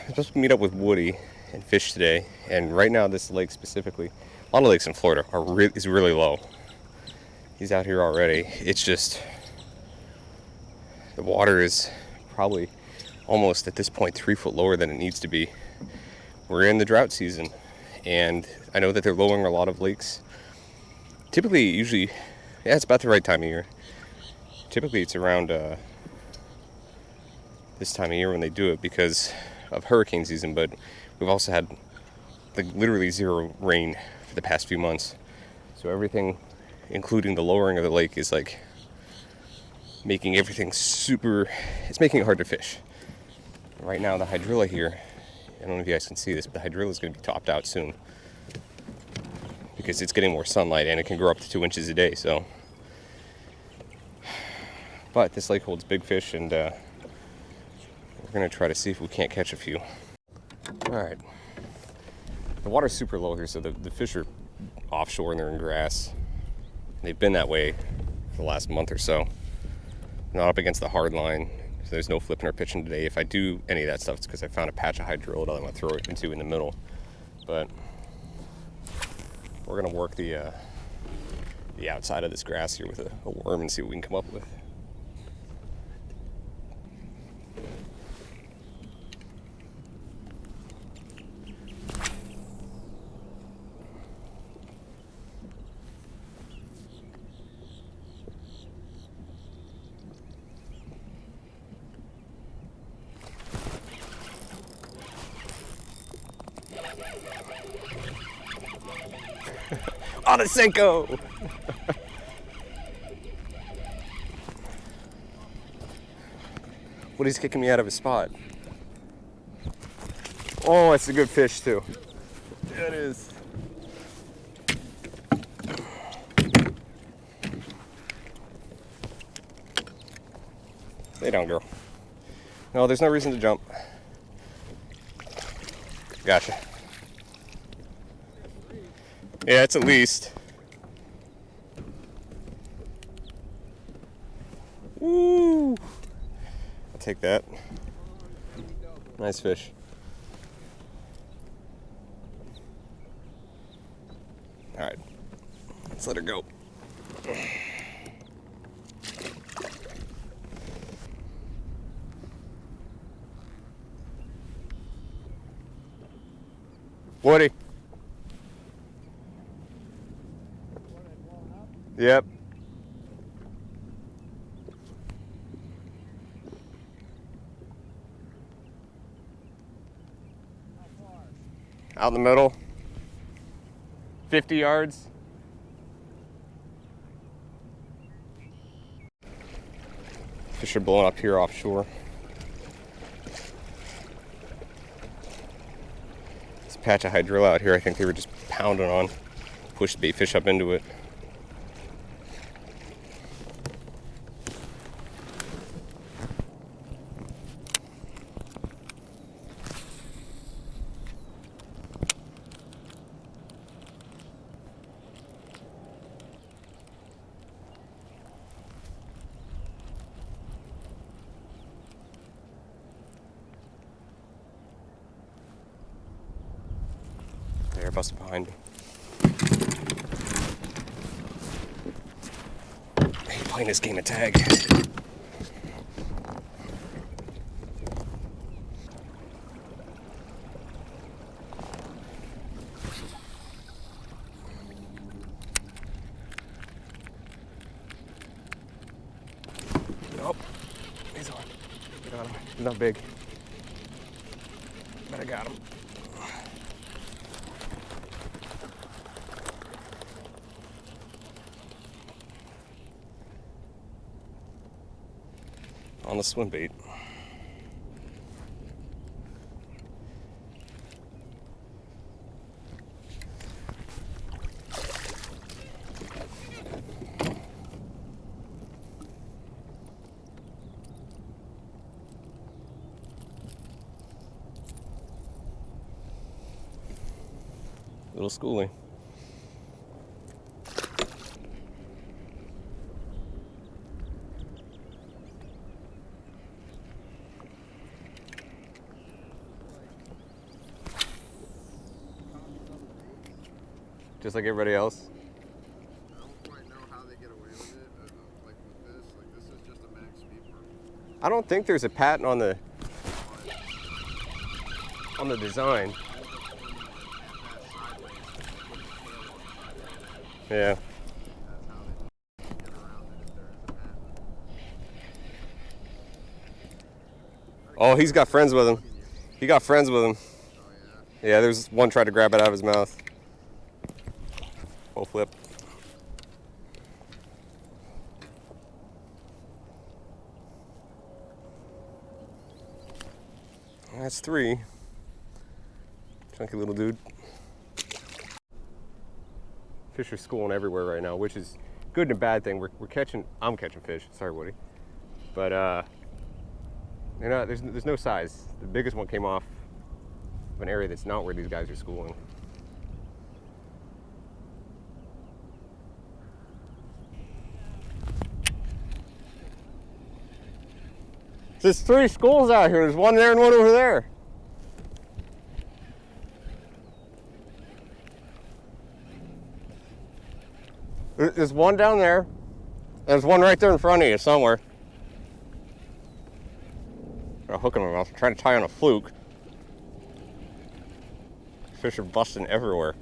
supposed to meet up with Woody and fish today, and right now this lake specifically, a lot of lakes in Florida is really low. He's out here already. It's just the water is probably almost at this point 3 foot lower than it needs to be. We're in the drought season, and I know that they're lowering a lot of lakes. Typically, usually, yeah, it's about the right time of year. Typically, it's around this time of year when they do it because of hurricane season, but we've also had like literally zero rain for the past few months. So everything, including the lowering of the lake, is like making everything it's making it hard to fish. Right now the hydrilla here, I don't know if you guys can see this, but the hydrilla is going to be topped out soon because it's getting more sunlight and it can grow up to 2 inches a day. So, but this lake holds big fish, and we're going to try to see if we can't catch a few. Alright, the water's super low here, so the fish are offshore and they're in grass. They've been that way for the last month or so. Not up against the hard line, so there's no flipping or pitching today. If I do any of that stuff, it's because I found a patch of hydrilla that I'm going to throw it into in the middle. But we're going to work the outside of this grass here with a worm and see what we can come up with. On a Senko! Woody's kicking me out of his spot. Oh, it's a good fish too. Yeah, it is. Lay down, girl. No, there's no reason to jump. Gotcha. Yeah, it's at least. Woo! I'll take that. Nice fish. Alright, let's let her go. Woody. Yep. Out in the middle. 50 yards. Fish are blowing up here offshore. This patch of hydrilla out here, I think they were just pounding on. Pushed bait fish up into it. They're busting behind me. I hate playing this game of tag. Nope. He's on. Got him. He's not big. But I got him. On the swim bait. Little schoolie. just like everybody else. I don't quite know how they get away with it. Like this is just a max speed mark. I don't think there's a patent on the design. Yeah. Oh, he's got friends with him. He got friends with him. Oh, yeah? Yeah, there's one tried to grab it out of his mouth. Full flip. That's 3. Chunky little dude. Fish are schooling everywhere right now, which is good and a bad thing. I'm catching fish. Sorry, Woody. But you know, there's no size. The biggest one came off of an area that's not where these guys are schooling. There's 3 schools out here. There's one there and one over there. There's one down there. There's one right there in front of you somewhere. Got a hook in my mouth. I'm trying to tie on a fluke. Fish are busting everywhere.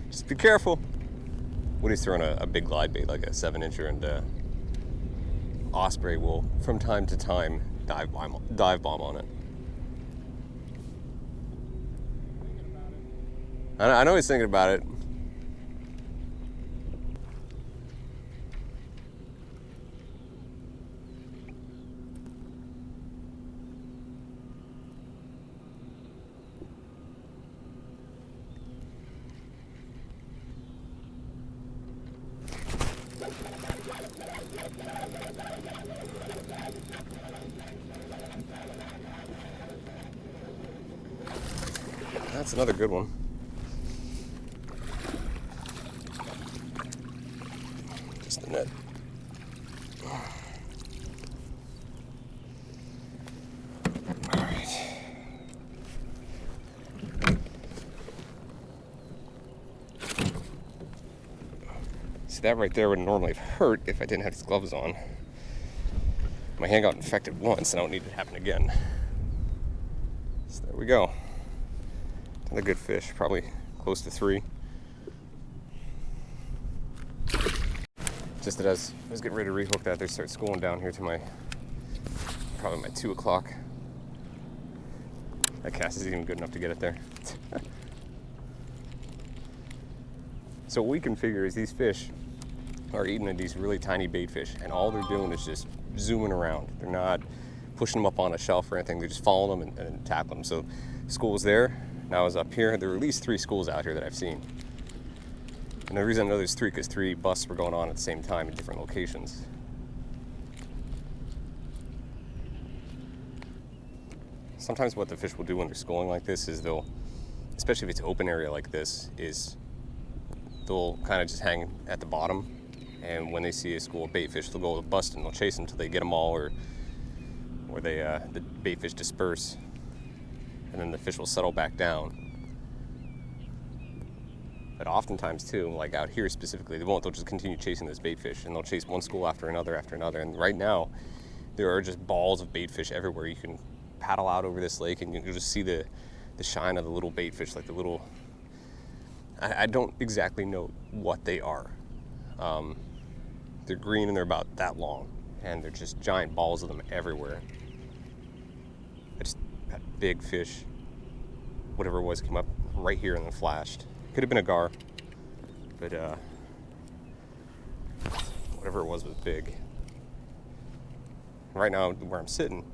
Just be careful. Woody's throwing a big glide bait, like a 7-incher, and Osprey will, from time to time, dive bomb on it. I know he's thinking about it. That's another good one. Just the net. All right. See, that right there would normally have hurt if I didn't have these gloves on. My hand got infected once, and I don't need it to happen again. So there we go. Another good fish, probably close to 3. Just as I was getting ready to rehook that, they start schooling down here to probably my 2 o'clock. That cast isn't even good enough to get it there. So what we can figure is these fish are eating at these really tiny bait fish, and all they're doing is just zooming around. They're not pushing them up on a shelf or anything. They're just following them and tackling them. So school's there. Now I was up here. There were at least 3 schools out here that I've seen. And the reason I know there's 3 because 3 busts were going on at the same time in different locations. Sometimes what the fish will do when they're schooling like this is they'll, especially if it's an open area like this, is they'll kind of just hang at the bottom. And when they see a school of bait fish, they'll go to bust and they'll chase them until they get them all, or the bait fish disperse. And then the fish will settle back down. But oftentimes too, like out here specifically, they won't. They'll just continue chasing this bait fish, and they'll chase one school after another. And right now, there are just balls of bait fish everywhere. You can paddle out over this lake, and you'll just see the shine of the little bait fish, like the little. I don't exactly know what they are. They're green and they're about that long, and they're just giant balls of them everywhere. That big fish, whatever it was, came up right here and then flashed. Could have been a gar, but whatever it was big. Right now, where I'm sitting, you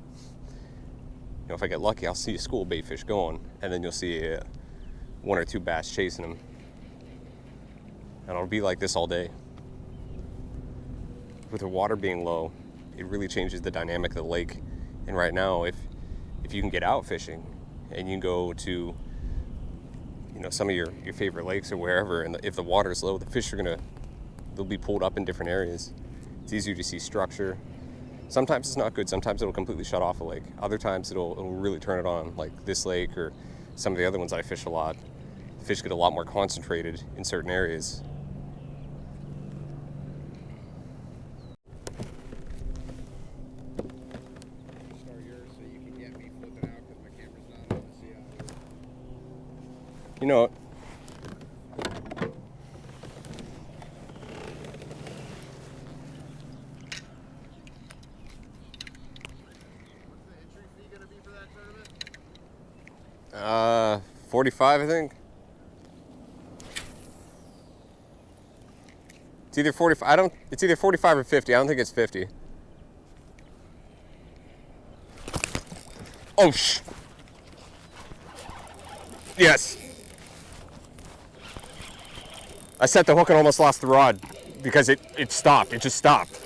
know, if I get lucky, I'll see a school of bait fish going, and then you'll see 1 or 2 bass chasing them. And it'll be like this all day. With the water being low, it really changes the dynamic of the lake. And right now, if you can get out fishing and you go to, you know, some of your favorite lakes or wherever, and if the water's low, the fish are they'll be pulled up in different areas. It's easier to see structure. Sometimes it's not good. Sometimes it'll completely shut off a lake. Other times it'll really turn it on, like this lake or some of the other ones I fish a lot. The fish get a lot more concentrated in certain areas. Start yours so you can get me flipping out because my camera's not on to see how. You know, What's the entry fee gonna be for that tournament? 45, I think. It's either 45. It's either 45 or 50. I don't think it's 50. Oh, yes. I set the hook and almost lost the rod because it stopped. It just stopped.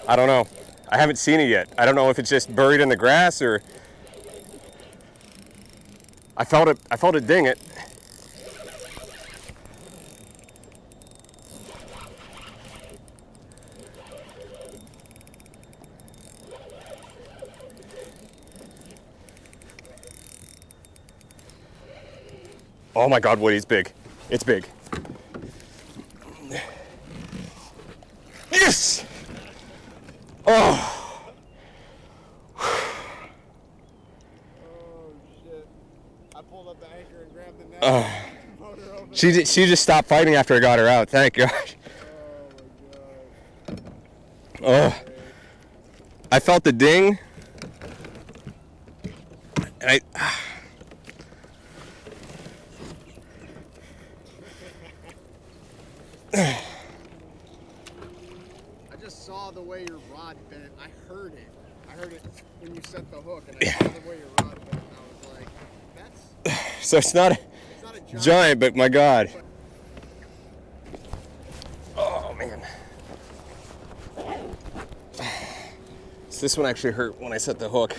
I don't know. I haven't seen it yet. I don't know if it's just buried in the grass or I felt it ding it. Oh my God, Woody's big. It's big. Yes! Oh! Oh shit! I pulled up the anchor and grabbed the net. Motor over. She just stopped fighting after I got her out. Thank God. Oh my god! Oh! I felt the ding. And I just saw the way your rod bent. I heard it. I heard it when you set the hook, and I saw the way your rod bent. And I was like, "That's so it's not it's not a giant, but my God. Oh man. So this one actually hurt when I set the hook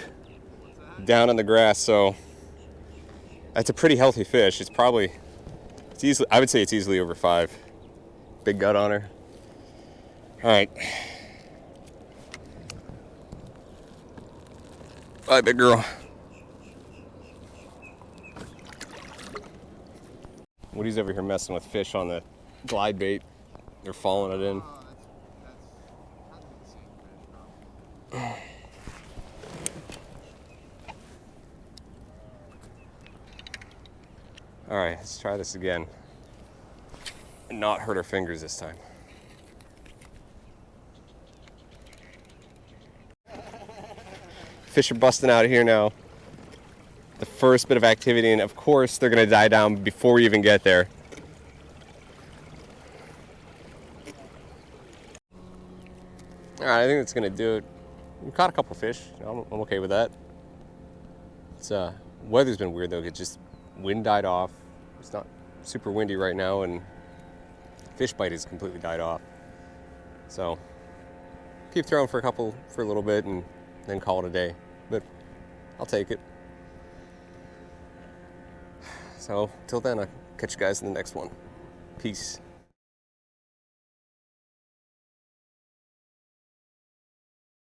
down in the grass. So that's a pretty healthy fish. It's easily. I would say it's easily over 5. Big gut on her. All right. Bye, big girl. Woody's over here messing with fish on the glide bait. They're following it in. that's kind of the same fish, probably." All right, let's try this again. And not hurt our fingers this time. Fish are busting out of here now. The first bit of activity, and of course they're gonna die down before we even get there. All right, I think that's gonna do it. We caught a couple fish. I'm okay with that. It's weather's been weird though. It just wind died off. It's not super windy right now, and fish bite has completely died off. So keep throwing for a little bit, and then call it a day. But I'll take it. So till then, I'll catch you guys in the next one. Peace.